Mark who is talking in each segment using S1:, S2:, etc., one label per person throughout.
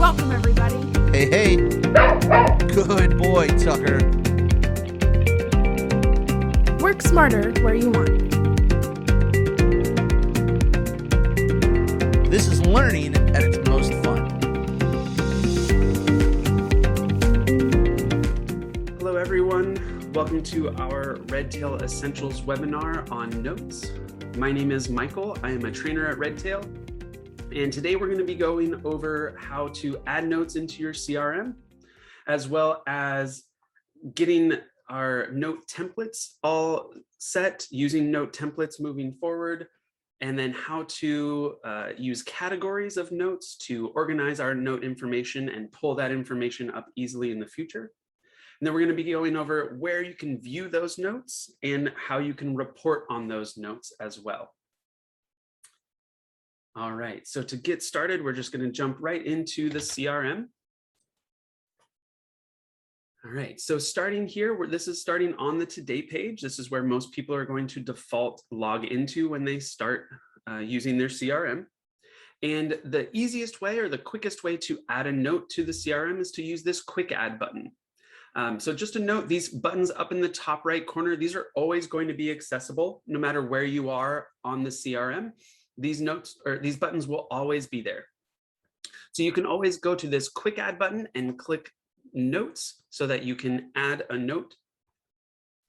S1: Welcome, everybody.
S2: Hey, hey. Good boy, Tucker.
S1: Work smarter where you want.
S2: This is learning at its most fun.
S3: Hello, everyone. Welcome to our Redtail Essentials webinar on notes. My name is Michael. I am a trainer at Redtail. And today we're going to be going over how to add notes into your CRM, as well as getting our note templates all set using note templates moving forward, and then how to use categories of notes to organize our note information and pull that information up easily in the future. And then we're going to be going over where you can view those notes and how you can report on those notes as well. All right, so to get started, we're just going to jump right into the CRM. All right, so starting here, this is starting on the Today page. This is where most people are going to default log into when they start using their CRM. And the easiest way or the quickest way to add a note to the CRM is to use this quick add button. So just a note, these buttons up in the top right corner, these are always going to be accessible no matter where you are on the CRM. These notes or these buttons will always be there. So you can always go to this quick add button and click notes so that you can add a note.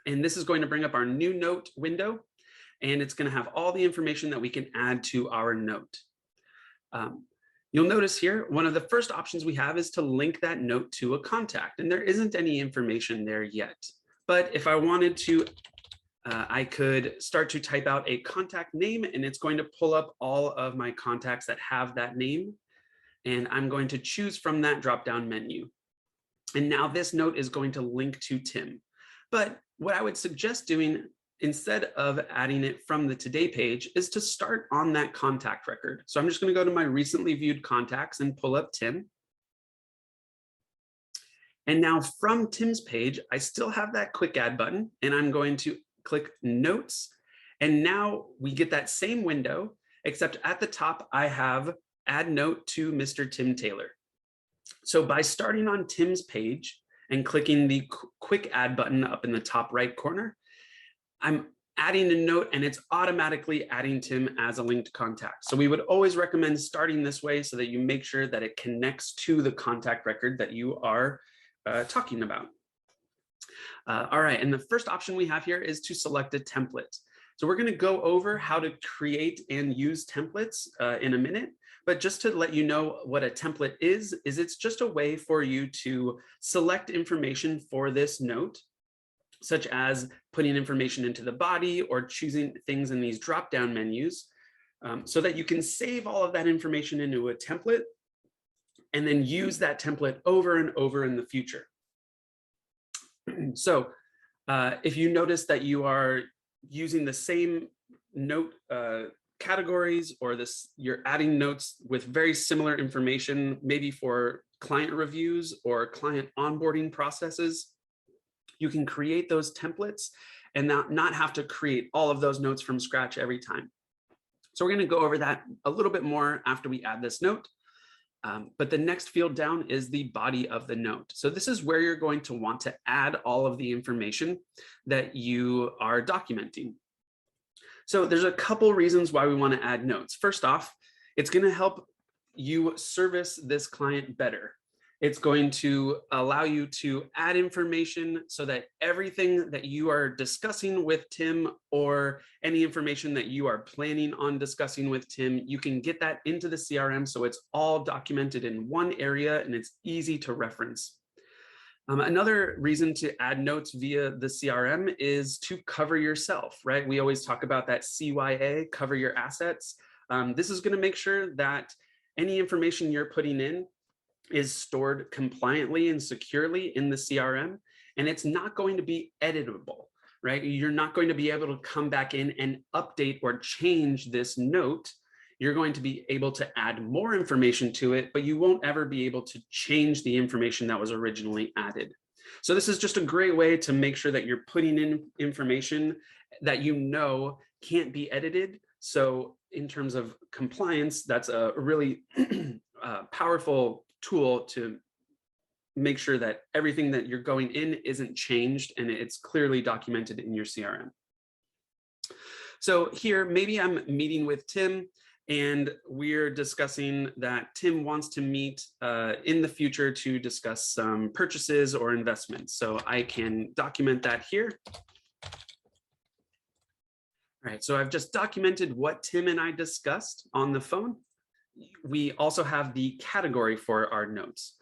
S3: And this is going to bring up our new note window, and it's going to have all the information that we can add to our note. You'll notice here, one of the first options we have is to link that note to a contact, and there isn't any information there yet. But if I wanted to, I could start to type out a contact name, and it's going to pull up all of my contacts that have that name. And I'm going to choose from that drop-down menu. And now this note is going to link to Tim. But what I would suggest doing instead of adding it from the Today page is to start on that contact record. So I'm just going to go to my recently viewed contacts and pull up Tim. And now from Tim's page, I still have that quick add button, and I'm going to click notes. And now we get that same window, except at the top, I have add note to Mr. Tim Taylor. So by starting on Tim's page and clicking the quick add button up in the top right corner, I'm adding a note, and it's automatically adding Tim as a linked contact. So we would always recommend starting this way so that you make sure that it connects to the contact record that you are talking about. All right, and the first option we have here is to select a template. So we're going to go over how to create and use templates in a minute. But just to let you know what a template is it's just a way for you to select information for this note, such as putting information into the body or choosing things in these drop-down menus, so that you can save all of that information into a template and then use that template over and over in the future. So if you notice that you are using the same note categories, or you're adding notes with very similar information, maybe for client reviews or client onboarding processes, you can create those templates and not have to create all of those notes from scratch every time. So we're going to go over that a little bit more after we add this note. But the next field down is the body of the note. So this is where you're going to want to add all of the information that you are documenting. So there's a couple reasons why we want to add notes. First off, it's going to help you service this client better. It's going to allow you to add information so that everything that you are discussing with Tim, or any information that you are planning on discussing with Tim, you can get that into the CRM so it's all documented in one area and it's easy to reference. Another reason to add notes via the CRM is to cover yourself, right? We always talk about that CYA, cover your assets. This is going to make sure that any information you're putting in is stored compliantly and securely in the CRM, and it's not going to be editable, right? You're not going to be able to come back in and update or change this note. You're going to be able to add more information to it, but you won't ever be able to change the information that was originally added. So this is just a great way to make sure that you're putting in information that you know can't be edited. So in terms of compliance, that's a really powerful tool to make sure that everything that you're going in isn't changed and it's clearly documented in your CRM. So here, maybe I'm meeting with Tim and we're discussing that Tim wants to meet in the future to discuss some purchases or investments. So I can document that here. All right, so I've just documented what Tim and I discussed on the phone. We also have the category for our notes.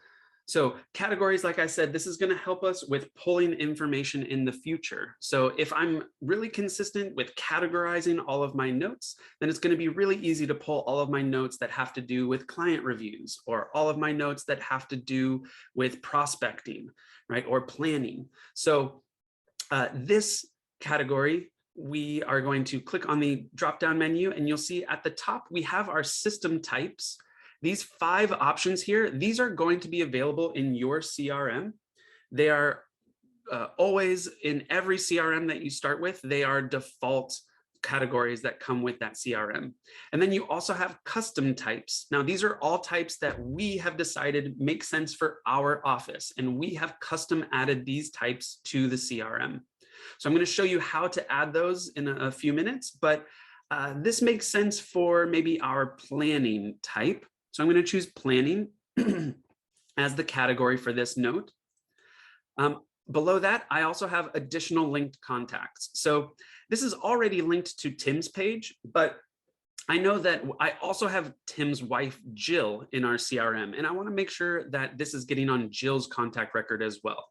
S3: So categories, like I said, this is going to help us with pulling information in the future. So if I'm really consistent with categorizing all of my notes, then it's going to be really easy to pull all of my notes that have to do with client reviews, or all of my notes that have to do with prospecting, right, or planning. So this category, we are going to click on the drop-down menu, and you'll see at the top we have our system types. These 5 options here, these are going to be available in your CRM. They are always in every CRM that you start with. They are default categories that come with that CRM. And then you also have custom types. Now, these are all types that we have decided make sense for our office, and we have custom added these types to the CRM. So I'm going to show you how to add those in a few minutes, but this makes sense for maybe our planning type. So I'm going to choose planning as the category for this note. Below that, I also have additional linked contacts. So this is already linked to Tim's page, but I know that I also have Tim's wife, Jill, in our CRM, and I want to make sure that this is getting on Jill's contact record as well.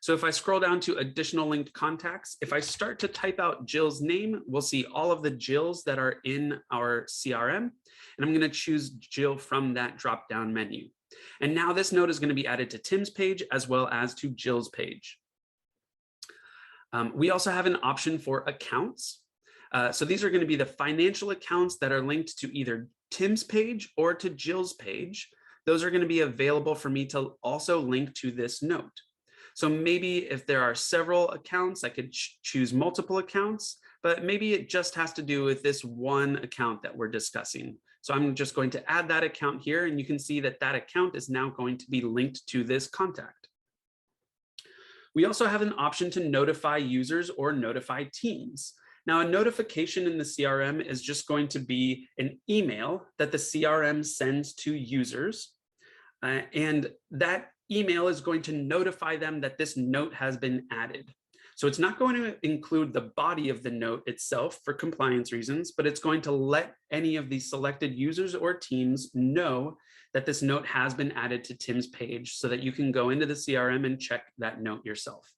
S3: So if I scroll down to additional linked contacts, if I start to type out Jill's name, we'll see all of the Jills that are in our CRM. And I'm going to choose Jill from that drop-down menu. And now this note is going to be added to Tim's page as well as to Jill's page. We also have an option for accounts. So these are going to be the financial accounts that are linked to either Tim's page or to Jill's page. Those are going to be available for me to also link to this note. So maybe if there are several accounts, I could choose multiple accounts, but maybe it just has to do with this one account that we're discussing. So I'm just going to add that account here, and you can see that that account is now going to be linked to this contact. We also have an option to notify users or notify teams. Now, a notification in the CRM is just going to be an email that the CRM sends to users, and that email is going to notify them that this note has been added. So it's not going to include the body of the note itself for compliance reasons, but it's going to let any of these selected users or teams know that this note has been added to Tim's page so that you can go into the CRM and check that note yourself.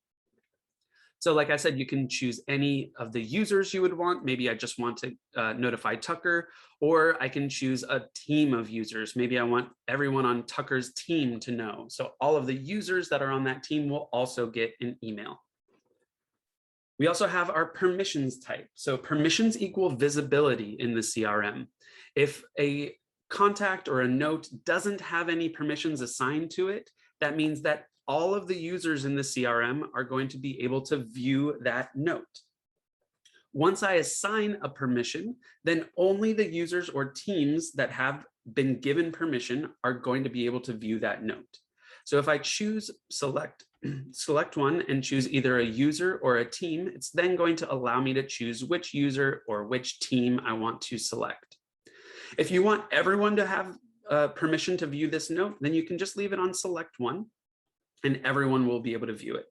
S3: So like I said, you can choose any of the users you would want. Maybe I just want to notify Tucker, or I can choose a team of users. Maybe I want everyone on Tucker's team to know. So all of the users that are on that team will also get an email. We also have our permissions type. So permissions equal visibility in the CRM. If a contact or a note doesn't have any permissions assigned to it, that means that all of the users in the CRM are going to be able to view that note. Once I assign a permission, then only the users or teams that have been given permission are going to be able to view that note. So if I choose select one and choose either a user or a team, it's then going to allow me to choose which user or which team I want to select. If you want everyone to have permission to view this note, then you can just leave it on select one, and everyone will be able to view it.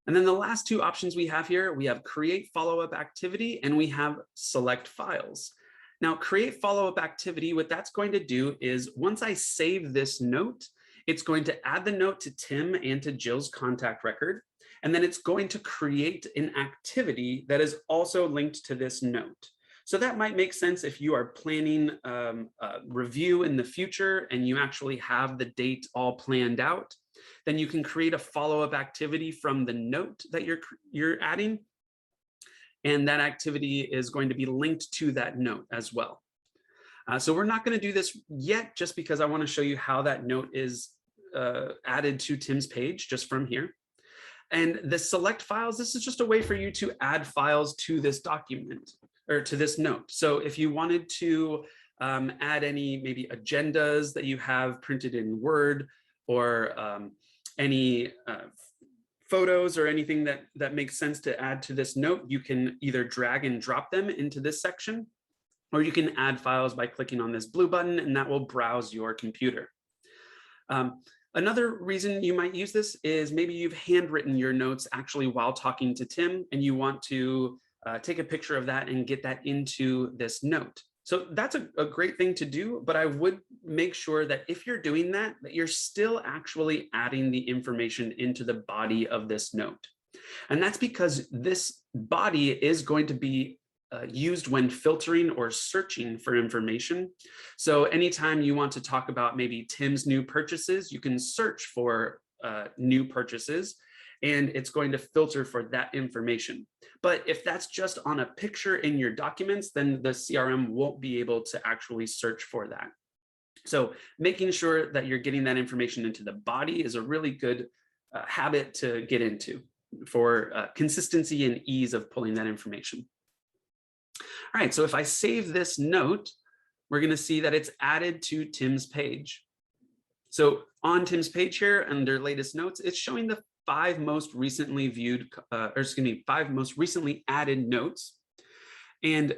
S3: And then the last 2 options we have here, we have create follow-up activity and we have select files. Now, create follow-up activity, what that's going to do is once I save this note, it's going to add the note to Tim and to Jill's contact record, and then it's going to create an activity that is also linked to this note. So that might make sense if you are planning a review in the future and you actually have the date all planned out. Then you can create a follow-up activity from the note that you're adding, and that activity is going to be linked to that note as well. So we're not going to do this yet, just because I want to show you how that note is added to Tim's page just from here. And the select files, this is just a way for you to add files to this document or to this note. So if you wanted to add any maybe agendas that you have printed in Word, or any photos or anything that makes sense to add to this note. You can either drag and drop them into this section, or you can add files by clicking on this blue button, and that will browse your computer. Another reason you might use this is maybe you've handwritten your notes actually while talking to Tim, and you want to take a picture of that and get that into this note. So that's a great thing to do, but I would make sure that if you're doing that, that you're still actually adding the information into the body of this note. And that's because this body is going to be used when filtering or searching for information. So anytime you want to talk about maybe Tim's new purchases, you can search for new purchases, and it's going to filter for that information. But if that's just on a picture in your documents, then the CRM won't be able to actually search for that. So making sure that you're getting that information into the body is a really good habit to get into for consistency and ease of pulling that information. All right, so if I save this note, we're going to see that it's added to Tim's page. So on Tim's page here, under latest notes, it's showing the 5 most recently viewed, five most recently added notes. And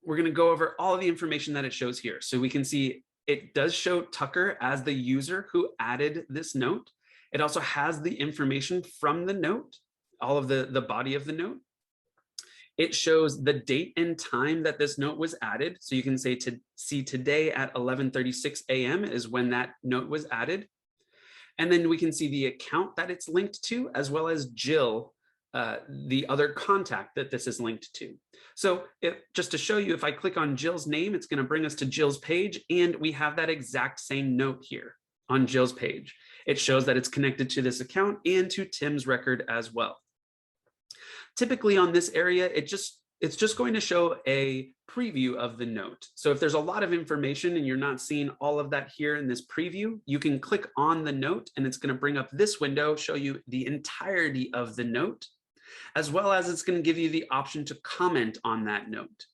S3: we're going to go over all of the information that it shows here. So we can see it does show Tucker as the user who added this note. It also has the information from the note, all of the body of the note. It shows the date and time that this note was added. So you can say to see today at 11:36 a.m. is when that note was added. And then we can see the account that it's linked to, as well as Jill, the other contact that this is linked to. So just to show you, if I click on Jill's name, it's going to bring us to Jill's page, and we have that exact same note here on Jill's page. It shows that it's connected to this account and to Tim's record as well. Typically on this area, it's just going to show a preview of the note. So if there's a lot of information and you're not seeing all of that here in this preview, you can click on the note and it's going to bring up this window, show you the entirety of the note, as well as it's going to give you the option to comment on that note.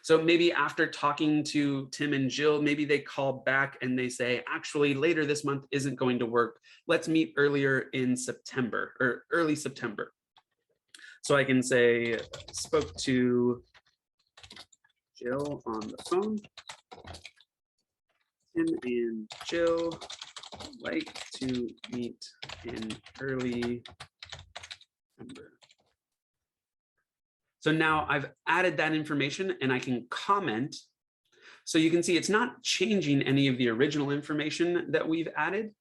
S3: So maybe after talking to Tim and Jill, maybe they call back and they say, actually, later this month isn't going to work. Let's meet earlier in September or early September. So I can say, spoke to Jill on the phone. Tim and Jill like to meet in early September. So now I've added that information and I can comment. So you can see it's not changing any of the original information that we've added.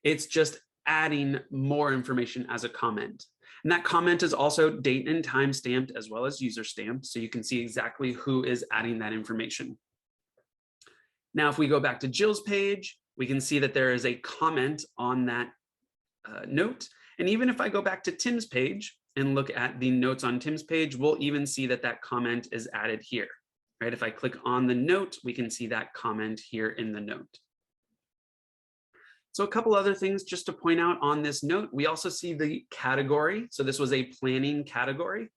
S3: It's just adding more information as a comment. And that comment is also date and time stamped as well as user stamped. So you can see exactly who is adding that information. Now, if we go back to Jill's page, we can see that there is a comment on that note. And even if I go back to Tim's page and look at the notes on Tim's page, we'll even see that that comment is added here, right? If I click on the note, we can see that comment here in the note. So a couple other things just to point out on this note, we also see the category. So this was a planning category.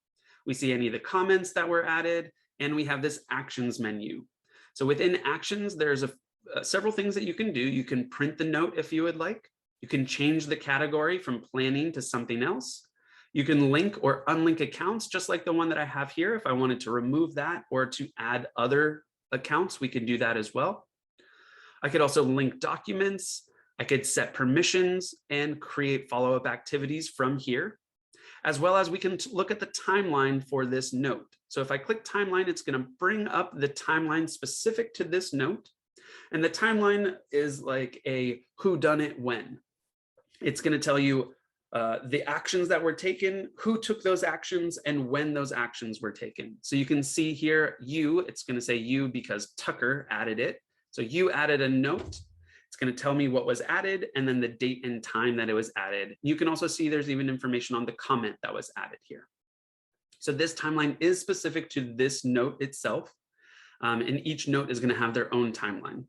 S3: We see any of the comments that were added, and we have this actions menu. So within actions, there's several things that you can do. You can print the note if you would like. You can change the category from planning to something else. You can link or unlink accounts, just like the one that I have here. If I wanted to remove that or to add other accounts, we can do that as well. I could also link documents. I could set permissions and create follow-up activities from here, as well as we can look at the timeline for this note. So if I click timeline, it's going to bring up the timeline specific to this note. And the timeline is like a whodunit when. It's going to tell you the actions that were taken, who took those actions, and when those actions were taken. So you can see here, it's going to say you because Tucker added it. So you added a note. It's going to tell me what was added and then the date and time that it was added. You can also see there's even information on the comment that was added here. So this timeline is specific to this note itself, and each note is going to have their own timeline.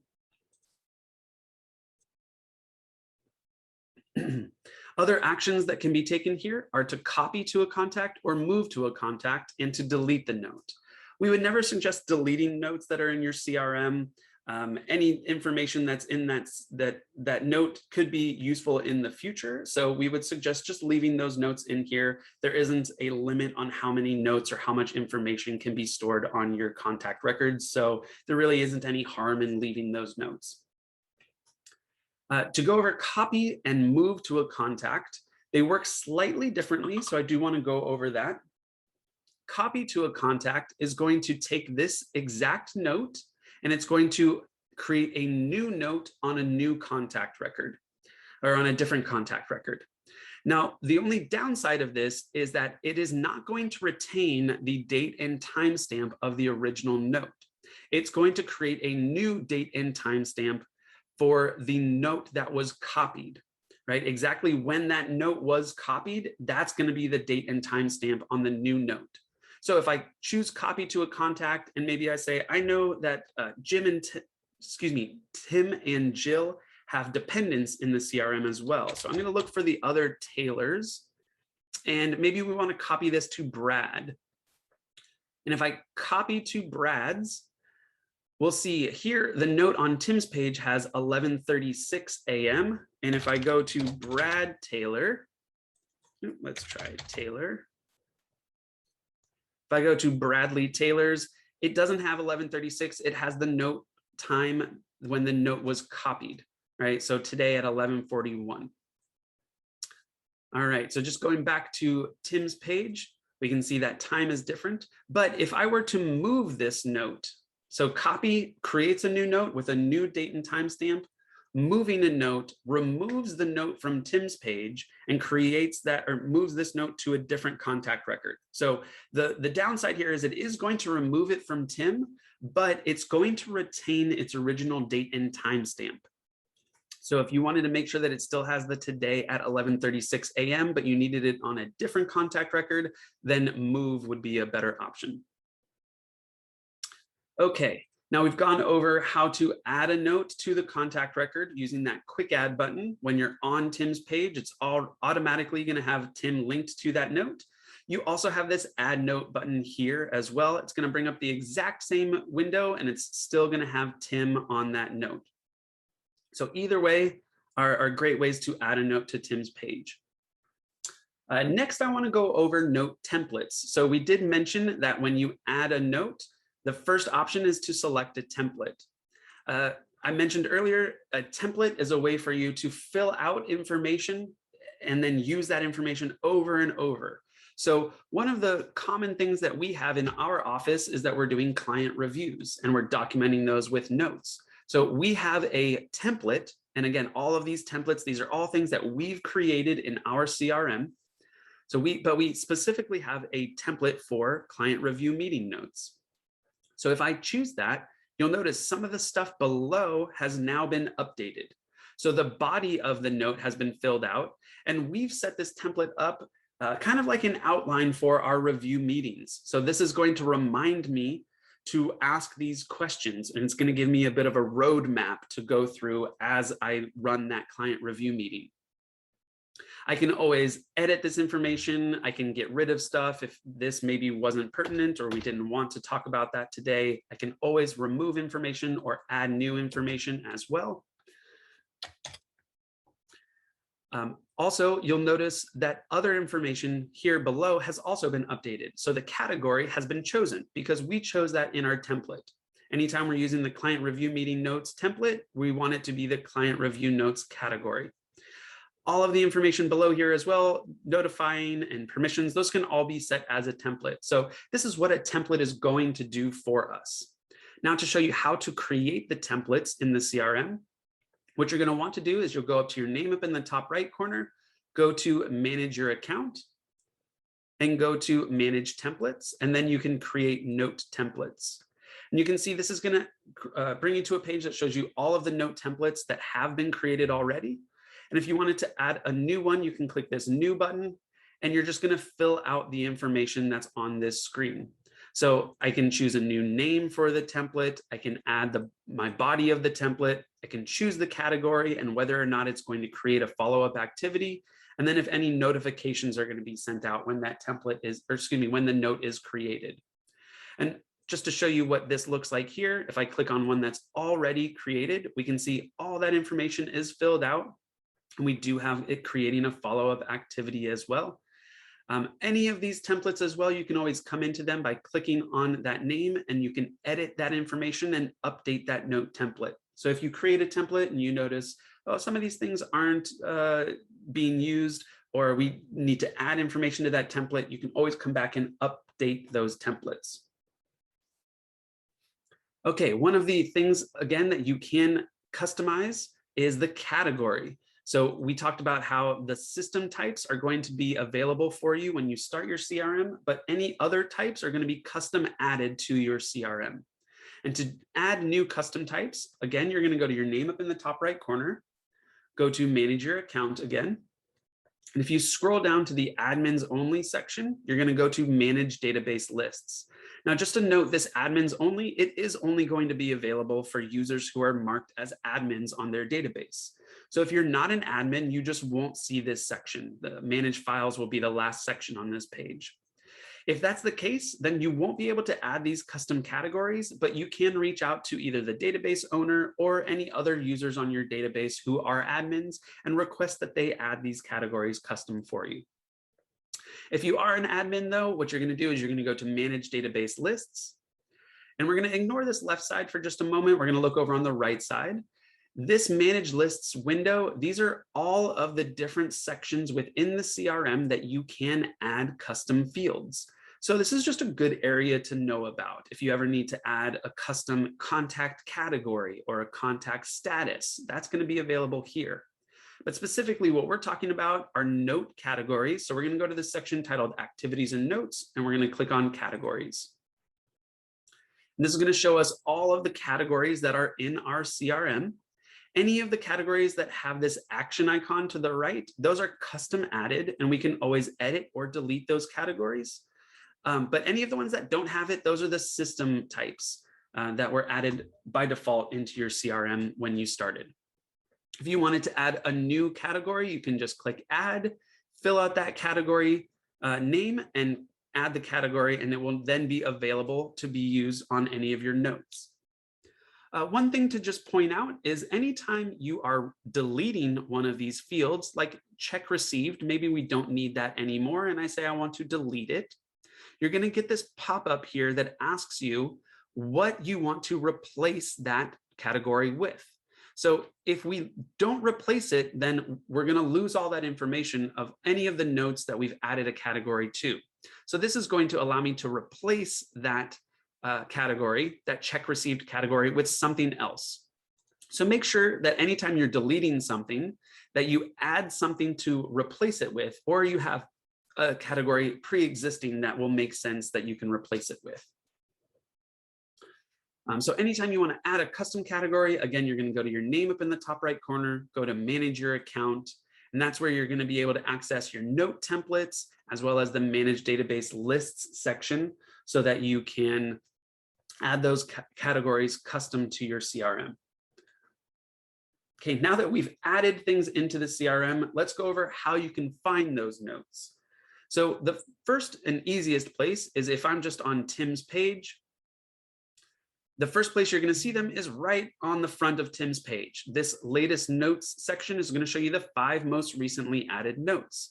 S3: Other actions that can be taken here are to copy to a contact or move to a contact and to delete the note. We would never suggest deleting notes that are in your CRM. Any information that's in that note could be useful in the future. So we would suggest just leaving those notes in here. There isn't a limit on how many notes or how much information can be stored on your contact records. So there really isn't any harm in leaving those notes. To go over copy and move to a contact, they work slightly differently. So I do want to go over that. Copy to a contact is going to take this exact note and it's going to create a new note on a new contact record or on a different contact record. Now, the only downside of this is that it is not going to retain the date and timestamp of the original note. It's going to create a new date and timestamp for the note that was copied, right? Exactly when that note was copied, that's going to be the date and timestamp on the new note. So if I choose copy to a contact and maybe I say, I know that Tim and Jill have dependents in the CRM as well. So I'm going to look for the other Taylors and maybe we want to copy this to Brad. And if I copy to Brad's, we'll see here the note on Tim's page has 11:36 a.m. And if I go to Brad Taylor, let's try Taylor. If I go to Bradley Taylor's, it doesn't have 11:36. It has the note time when the note was copied, right? So today at 11:41. All right, so just going back to Tim's page, we can see that time is different. But if I were to move this note, so copy creates a new note with a new date and timestamp. Moving a note removes the note from Tim's page and creates that or moves this note to a different contact record. So the downside here is it is going to remove it from Tim, but it's going to retain its original date and timestamp. So if you wanted to make sure that it still has the today at 11:36 a.m., but you needed it on a different contact record, then move would be a better option. Okay. Now we've gone over how to add a note to the contact record using that quick add button. When you're on Tim's page, it's all automatically going to have Tim linked to that note. You also have this add note button here as well. It's going to bring up the exact same window and it's still going to have Tim on that note. So either way are great ways to add a note to Tim's page. Next, I want to go over note templates. So we did mention that when you add a note, the first option is to select a template. I mentioned earlier, a template is a way for you to fill out information and then use that information over and over. So one of the common things that we have in our office is that we're doing client reviews and we're documenting those with notes. So we have a template. And again, all of these templates, these are all things that we've created in our CRM. But we specifically have a template for client review meeting notes. So if I choose that, you'll notice some of the stuff below has now been updated. So the body of the note has been filled out and we've set this template up kind of like an outline for our review meetings. So this is going to remind me to ask these questions and it's going to give me a bit of a roadmap to go through as I run that client review meeting. I can always edit this information. I can get rid of stuff if this maybe wasn't pertinent or we didn't want to talk about that today. I can always remove information or add new information as well. Also, you'll notice that other information here below has also been updated. So the category has been chosen because we chose that in our template. Anytime we're using the client review meeting notes template, we want it to be the client review notes category. All of the information below here as well, notifying and permissions, those can all be set as a template. So this is what a template is going to do for us. Now to show you how to create the templates in the CRM, what you're going to want to do is you'll go up to your name up in the top right corner, go to manage your account and go to manage templates. And then you can create note templates. And you can see this is going to bring you to a page that shows you all of the note templates that have been created already. And if you wanted to add a new one, you can click this new button and you're just going to fill out the information that's on this screen. So I can choose a new name for the template. I can add my body of the template. I can choose the category and whether or not it's going to create a follow-up activity. And then if any notifications are going to be sent out when that template is, or excuse me, when the note is created. And just to show you what this looks like here, if I click on one that's already created, we can see all that information is filled out. And we do have it creating a follow-up activity as well. Any of these templates as well, you can always come into them by clicking on that name, and you can edit that information and update that note template. So if you create a template and you notice, oh, some of these things aren't being used, or we need to add information to that template, you can always come back and update those templates. Okay, one of the things, again, that you can customize is the category. So we talked about how the system types are going to be available for you when you start your CRM, but any other types are going to be custom added to your CRM. And to add new custom types, again, you're going to go to your name up in the top right corner, go to manage your account again. And if you scroll down to the admins only section, you're going to go to manage database lists. Now, just to note, this admins only, it is only going to be available for users who are marked as admins on their database. So if you're not an admin, you just won't see this section. The manage files will be the last section on this page. If that's the case, then you won't be able to add these custom categories, but you can reach out to either the database owner or any other users on your database who are admins and request that they add these categories custom for you. If you are an admin though, what you're going to do is you're going to go to manage database lists, and we're going to ignore this left side for just a moment. We're going to look over on the right side. This manage lists window, these are all of the different sections within the CRM that you can add custom fields. So this is just a good area to know about. If you ever need to add a custom contact category or a contact status, that's going to be available here. But specifically what we're talking about are note categories. So we're going to go to this section titled Activities and Notes, and we're going to click on Categories. And this is going to show us all of the categories that are in our CRM. Any of the categories that have this action icon to the right, those are custom added, and we can always edit or delete those categories. But any of the ones that don't have it, those are the system types that were added by default into your CRM when you started. If you wanted to add a new category, you can just click add, fill out that category name, and add the category, and it will then be available to be used on any of your notes. One thing to just point out is anytime you are deleting one of these fields, like check received, maybe we don't need that anymore, and I say I want to delete it, you're going to get this pop-up here that asks you what you want to replace that category with. So if we don't replace it, then we're going to lose all that information of any of the notes that we've added a category to. So this is going to allow me to replace that category, that check received category, with something else. So make sure that anytime you're deleting something, that you add something to replace it with, or you have a category pre-existing that will make sense that you can replace it with. So anytime you want to add a custom category, again, you're going to go to your name up in the top right corner, go to manage your account, and that's where you're going to be able to access your note templates, as well as the manage database lists section, so that you can add those categories custom to your CRM. Okay, now that we've added things into the CRM, let's go over how you can find those notes. So the first and easiest place is if I'm just on Tim's page, the first place you're going to see them is right on the front of Tim's page. This latest notes section is going to show you the 5 most recently added notes.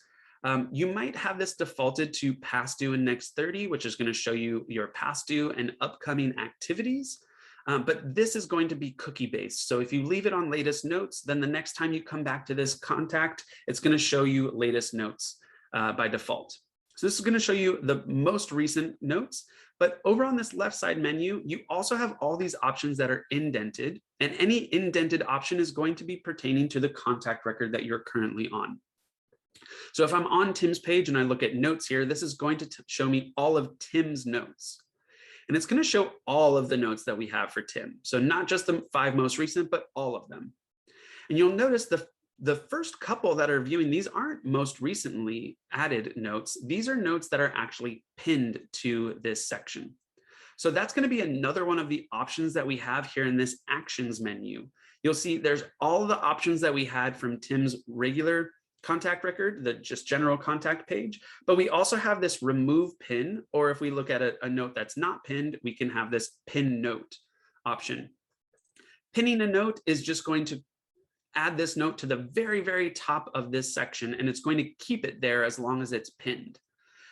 S3: You might have this defaulted to past due and next 30, which is going to show you your past due and upcoming activities. But this is going to be cookie based. So if you leave it on latest notes, then the next time you come back to this contact, it's going to show you latest notes by default. So this is going to show you the most recent notes. But over on this left side menu, you also have all these options that are indented, and any indented option is going to be pertaining to the contact record that you're currently on. So if I'm on Tim's page and I look at notes here, this is going to show me all of Tim's notes. And it's going to show all of the notes that we have for Tim. So not just the 5 most recent, but all of them. And you'll notice the first couple that are viewing, these aren't most recently added notes. These are notes that are actually pinned to this section. So that's going to be another one of the options that we have here in this actions menu. You'll see there's all the options that we had from Tim's regular contact record, the just general contact page, but we also have this remove pin, or if we look at a note that's not pinned, we can have this pin note option. Pinning a note is just going to add this note to the very, very top of this section, and it's going to keep it there as long as it's pinned.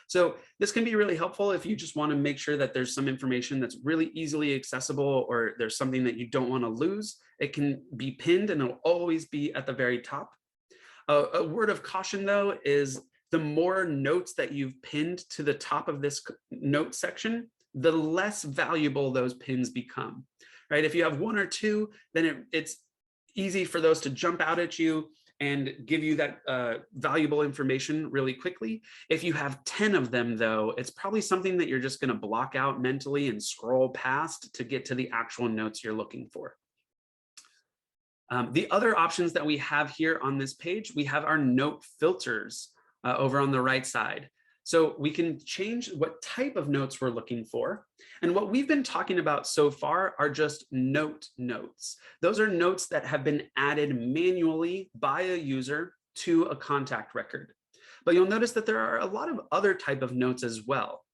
S3: So this can be really helpful if you just want to make sure that there's some information that's really easily accessible, or there's something that you don't want to lose. It can be pinned and it'll always be at the very top. A word of caution, though, is the more notes that you've pinned to the top of this note section, the less valuable those pins become, right? If you have one or two, then it's easy for those to jump out at you and give you that valuable information really quickly. If you have 10 of them, though, it's probably something that you're just going to block out mentally and scroll past to get to the actual notes you're looking for. The other options that we have here on this page, we have our note filters over on the right side. So we can change what type of notes we're looking for. And what we've been talking about so far are just notes. Those are notes that have been added manually by a user to a contact record. But you'll notice that there are a lot of other type of notes as well.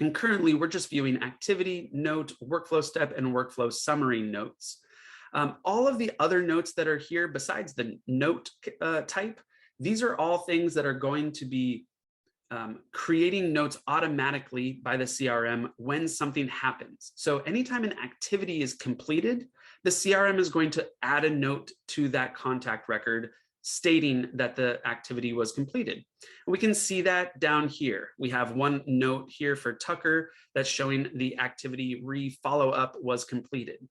S3: And currently we're just viewing activity, note, workflow step, and workflow summary notes. All of the other notes that are here besides the note type, these are all things that are going to be creating notes automatically by the CRM when something happens. So anytime an activity is completed, the CRM is going to add a note to that contact record stating that the activity was completed. And we can see that down here. We have one note here for Tucker that's showing the activity re-follow-up was completed.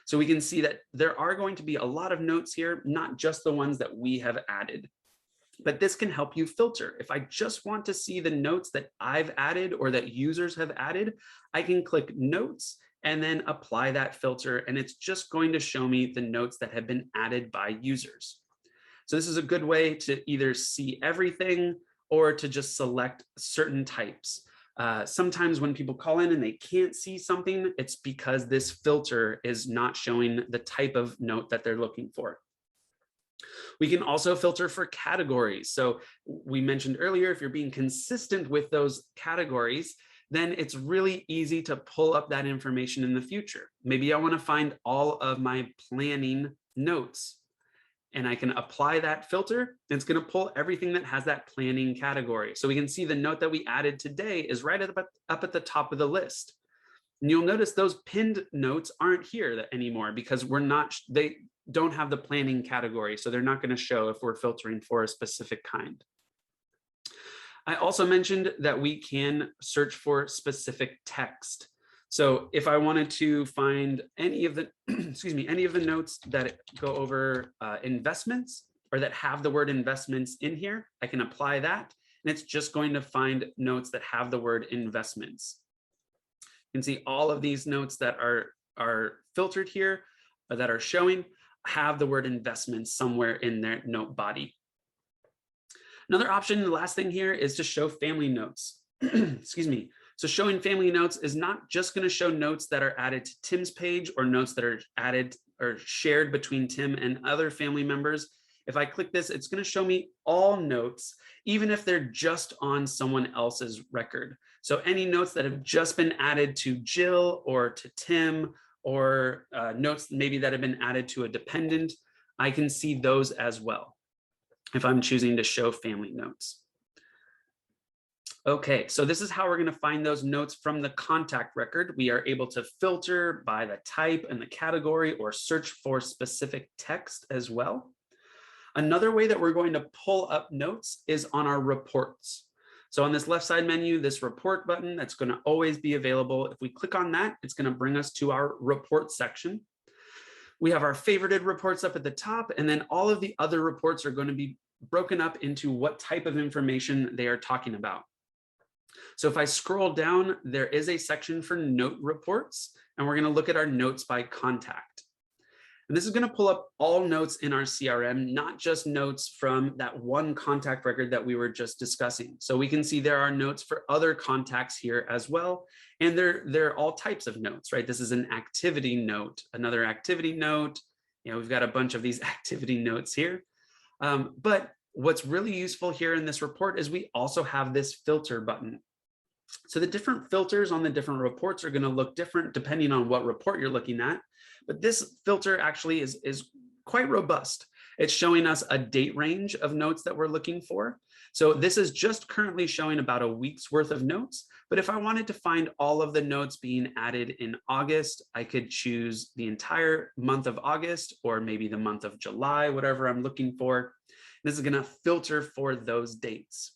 S3: So we can see that there are going to be a lot of notes here, not just the ones that we have added. But this can help you filter. If I just want to see the notes that I've added or that users have added, I can click notes and then apply that filter, and it's just going to show me the notes that have been added by users. So this is a good way to either see everything or to just select certain types. Sometimes when people call in and they can't see something, it's because this filter is not showing the type of note that they're looking for. We can also filter for categories. So we mentioned earlier, if you're being consistent with those categories, then it's really easy to pull up that information in the future. Maybe I want to find all of my planning notes, and I can apply that filter. It's going to pull everything that has that planning category. So we can see the note that we added today is right up at the top of the list. And you'll notice those pinned notes aren't here anymore because they don't have the planning category. So they're not going to show if we're filtering for a specific kind. I also mentioned that we can search for specific text. So if I wanted to find any of the, any of the notes that go over investments or that have the word investments in here, I can apply that. And it's just going to find notes that have the word investments. You can see all of these notes that are filtered here that are showing have the word investments somewhere in their note body. Another option, the last thing here, is to show family notes. Excuse me. So showing family notes is not just going to show notes that are added to Tim's page or notes that are added or shared between Tim and other family members. If I click this, it's going to show me all notes, even if they're just on someone else's record. So any notes that have just been added to Jill or to Tim, or notes maybe that have been added to a dependent, I can see those as well if I'm choosing to show family notes. Okay, so this is how we're going to find those notes from the contact record. We are able to filter by the type and the category or search for specific text as well. Another way that we're going to pull up notes is on our reports. So on this left side menu, this report button, that's going to always be available. If we click on that, it's going to bring us to our report section. We have our favorited reports up at the top, and then all of the other reports are going to be broken up into what type of information they are talking about. So if I scroll down, there is a section for note reports, and we're going to look at our notes by contact. And this is going to pull up all notes in our CRM, not just notes from that one contact record that we were just discussing. So we can see there are notes for other contacts here as well. And they're all types of notes, right? This is an activity note, another activity note. You know, we've got a bunch of these activity notes here. But what's really useful here in this report is we also have this filter button. So the different filters on the different reports are going to look different depending on what report you're looking at. But this filter actually is quite robust. It's showing us a date range of notes that we're looking for. So this is just currently showing about a week's worth of notes. But if I wanted to find all of the notes being added in August, I could choose the entire month of August, or maybe the month of July, whatever I'm looking for. This is going to filter for those dates.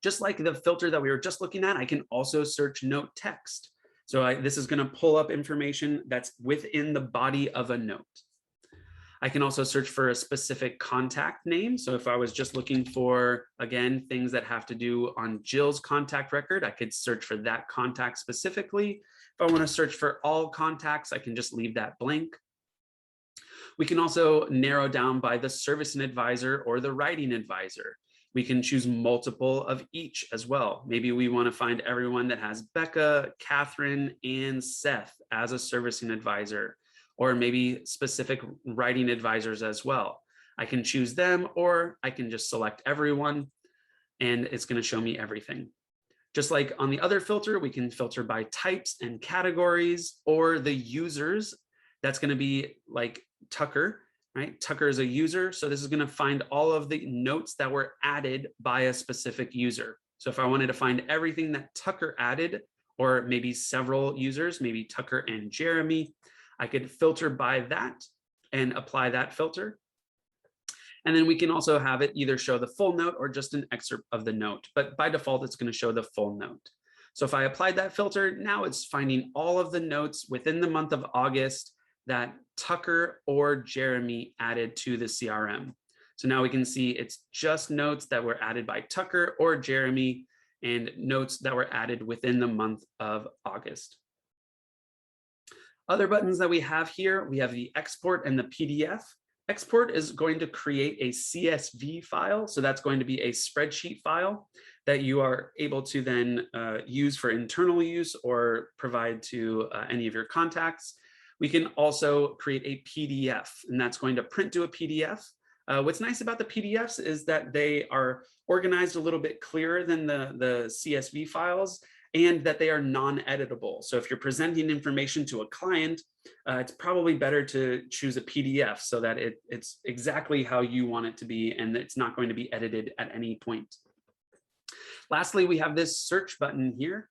S3: Just like the filter that we were just looking at, I can also search note text. So this is going to pull up information that's within the body of a note. I can also search for a specific contact name. So if I was just looking for, again, things that have to do on Jill's contact record, I could search for that contact specifically. If I want to search for all contacts, I can just leave that blank. We can also narrow down by the servicing advisor or the writing advisor. We can choose multiple of each as well. Maybe we want to find everyone that has Becca, Catherine, and Seth as a servicing advisor, or maybe specific writing advisors as well. I can choose them, or I can just select everyone, and it's going to show me everything. Just like on the other filter, we can filter by types and categories, or the users. That's going to be like Tucker. Right? Tucker is a user, so this is going to find all of the notes that were added by a specific user. So if I wanted to find everything that Tucker added, or maybe several users, maybe Tucker and Jeremy, I could filter by that and apply that filter. And then we can also have it either show the full note or just an excerpt of the note, but by default, it's going to show the full note. So if I applied that filter, now it's finding all of the notes within the month of August that Tucker or Jeremy added to the CRM. So now we can see it's just notes that were added by Tucker or Jeremy and notes that were added within the month of August. Other buttons that we have here, we have the export and the PDF. Export is going to create a CSV file. So that's going to be a spreadsheet file that you are able to then use for internal use or provide to any of your contacts. We can also create a PDF, and that's going to print to a PDF. What's nice about the PDFs is that they are organized a little bit clearer than the CSV files, and that they are non-editable. So if you're presenting information to a client, it's probably better to choose a PDF so that it's exactly how you want it to be, and it's not going to be edited at any point. Lastly, we have this search button here.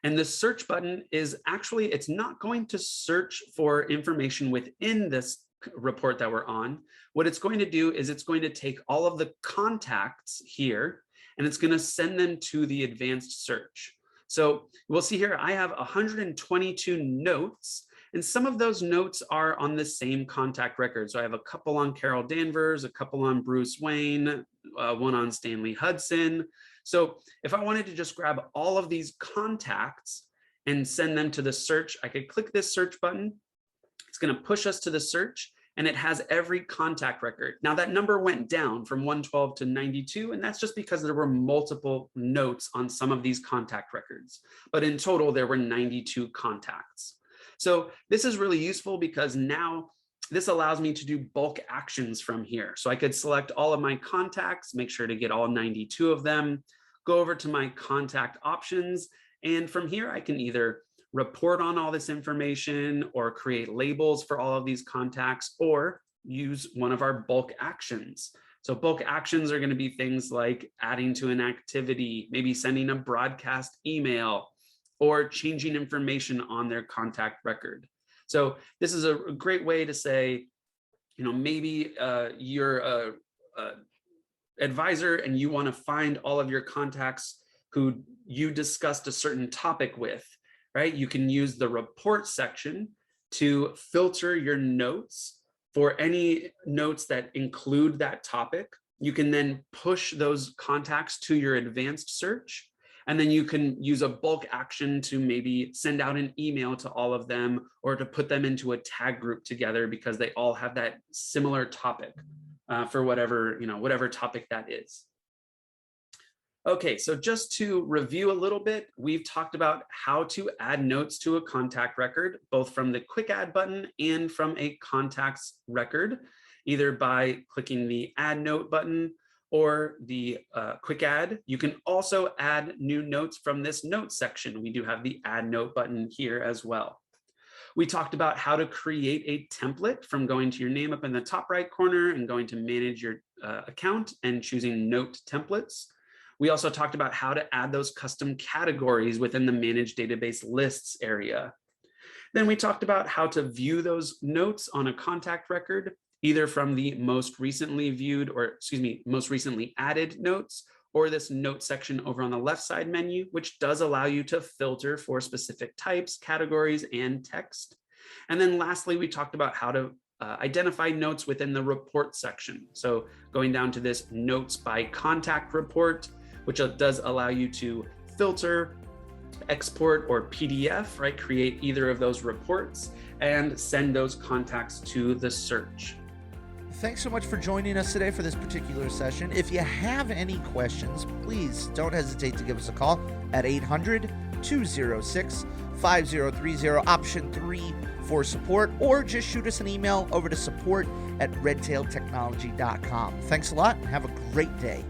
S3: And the search button is actually, it's not going to search for information within this report that we're on. What it's going to do is it's going to take all of the contacts here and it's going to send them to the advanced search. So we'll see here, I have 122 notes, and some of those notes are on the same contact record. So I have a couple on Carol Danvers, a couple on Bruce Wayne, one on Stanley Hudson. So if I wanted to just grab all of these contacts and send them to the search, I could click this search button. It's going to push us to the search, and it has every contact record. Now that number went down from 112 to 92, and that's just because there were multiple notes on some of these contact records. But in total, there were 92 contacts. So this is really useful because now this allows me to do bulk actions from here. So I could select all of my contacts, make sure to get all 92 of them, go over to my contact options, and from here I can either report on all this information or create labels for all of these contacts or use one of our bulk actions. So bulk actions are going to be things like adding to an activity, maybe sending a broadcast email, or changing information on their contact record. So this is a great way to say, maybe you're a advisor and you want to find all of your contacts who you discussed a certain topic with, right? You can use the report section to filter your notes for any notes that include that topic. You can then push those contacts to your advanced search. And then you can use a bulk action to maybe send out an email to all of them or to put them into a tag group together because they all have that similar topic for whatever topic that is. Okay, so just to review a little bit, we've talked about how to add notes to a contact record, both from the quick add button and from a contacts record, either by clicking the add note button or the quick add. You can also add new notes from this notes section. We do have the add note button here as well. We talked about how to create a template from going to your name up in the top right corner and going to manage your account and choosing note templates. We also talked about how to add those custom categories within the manage database lists area. Then we talked about how to view those notes on a contact record, either from the most recently viewed or most recently added notes, or this note section over on the left side menu, which does allow you to filter for specific types, categories, and text. And then lastly, we talked about how to identify notes within the report section. So going down to this notes by contact report, which does allow you to filter, export, or PDF, right? Create either of those reports and send those contacts to the search.
S2: Thanks so much for joining us today for this particular session. If you have any questions, please don't hesitate to give us a call at 800-206-5030, option 3 for support, or just shoot us an email over to support@redtailtechnology.com. Thanks a lot and have a great day.